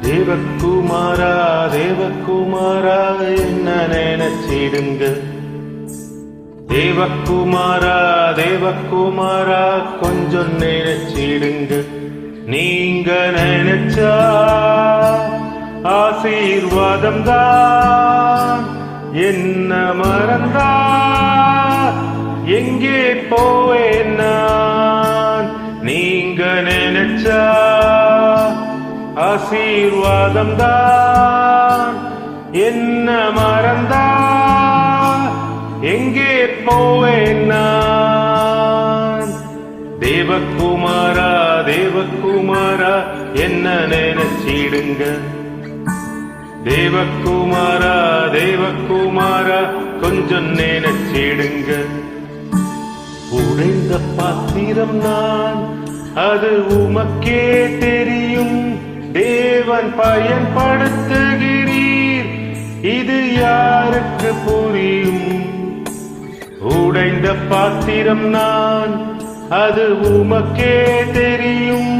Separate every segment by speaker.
Speaker 1: தேவகுமாரா தேவகுமாரா என்ன நினைச்சிடுங்க. தேவகுமாரா தேவகுமாரா கொஞ்சம் நினைச்சிடுங்க. நீங்க நினைச்சா ஆசீர்வாதம் தான். என்ன மறந்தா எங்கே போவேன் நான். நீங்க நினைச்சா ஆசீர்வாதம் தான். என்ன மறந்தா எங்கே போவேன் நான். தேவகுமாரா தேவகுமாரா என்ன நினைச்சிடுங்க. தேவகுமாரா தேவகுமாரா கொஞ்சம் நினைச்சிடுங்க. உடைந்த பாத்திரம் நான், அது உமக்கே தெரியும். தேவன் பயன்படுத்துகிறீர், இது யாருக்கு புரியும். உடைந்த பாத்திரம் நான், அது உமக்கே தெரியும்.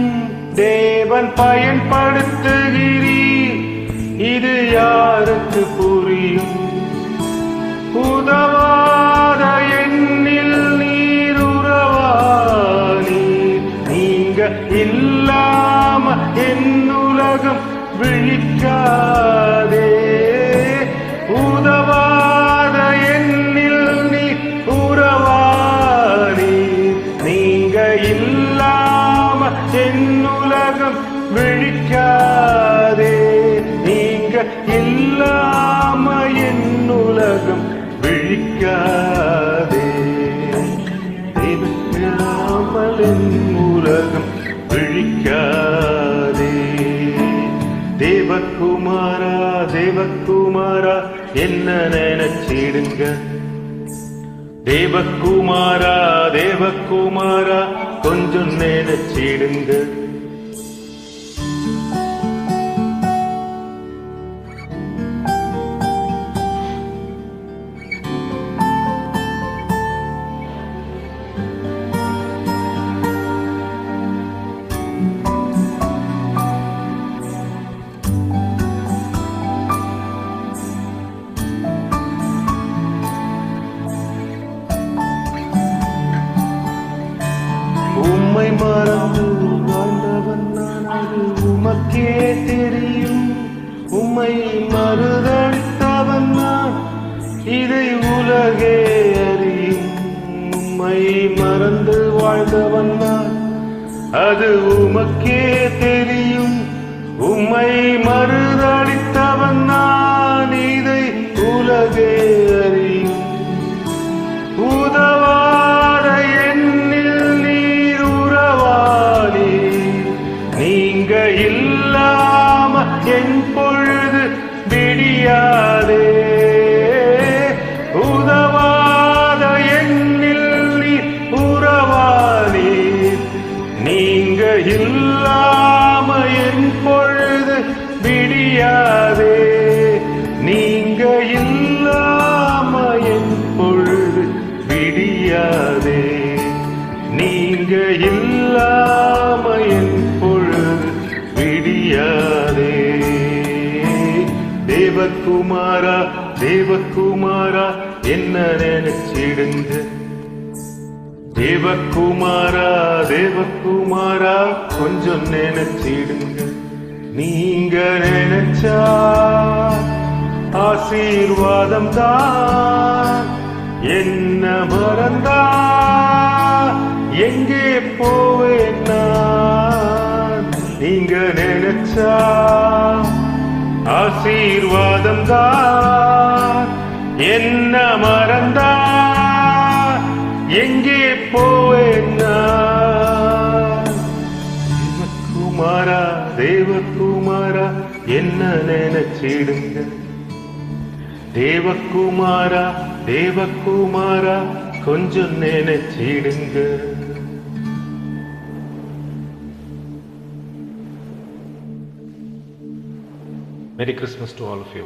Speaker 1: தேவன் பயன்படுத்துகிறீர், இது யாருக்கு புரியும். உதவாத எண்ணில் நீர் உறவானீர். நீங்க இல்லாம என் உலகம் விழிக்காதே. உதவாத எண்ணில் நீர் உறவானீர். நீங்க இல்லாம என் உலகம் விழிக்காதே. நீங்க இல்லாம என் உலகம் விழிக்காதே. இல்லாமல் என் உலகம் விழிக்காதே. தேவகுமாரா தேவகுமாரா என்ன நினைச்சிடுங்க. தேவகுமாரா தேவகுமாரா கொஞ்சம் நினைச்சிடுங்க. உம்மை மறந்து வாழ்ந்தவன் நான், அது உமக்கே தெரியும். உம்மை மறுதளித்தவன் நான், இதை உலகே அறியும். உம்மை மறந்து வாழ்ந்தவன் நான், அது உமக்கே தெரியும். உம்மை மறுதளித்தவன் நான், இதை உலகே அறியும். உதவாத எண்ணில் நீர் உறவானி. நீங்க இல்லாம என் பொழுது விடியாதே. உதவாத எண்ணில் நீர் உறவானி. நீங்க இல்லாம என் பொழுது விடியாதே. நீங்க இல்லாம என் பொழுது விடியாதே. நீங்க இல்லாம என் பொழுது விடியாதே. தேவகுமாரா தேவகுமாரா என்ன நினைச்சிடுங்க. தேவகுமாரா தேவகுமாரா கொஞ்சம் நினைச்சிடுங்க. நீங்க நினைச்சா ஆசீர்வாதம் தான். என்ன மறந்தா எங்கே போவேன் நான். நீங்க நினைச்சா ஆசீர்வாதம் தான். என்ன மறந்தா எங்கே போவேன் நான். தேவகுமாரா தேவகுமாரா என்ன நினைச்சிடுங்க. தேவகுமாரா தேவகுமாரா கொஞ்சம் நினைச்சிடுங்க. Merry Christmas to all of you.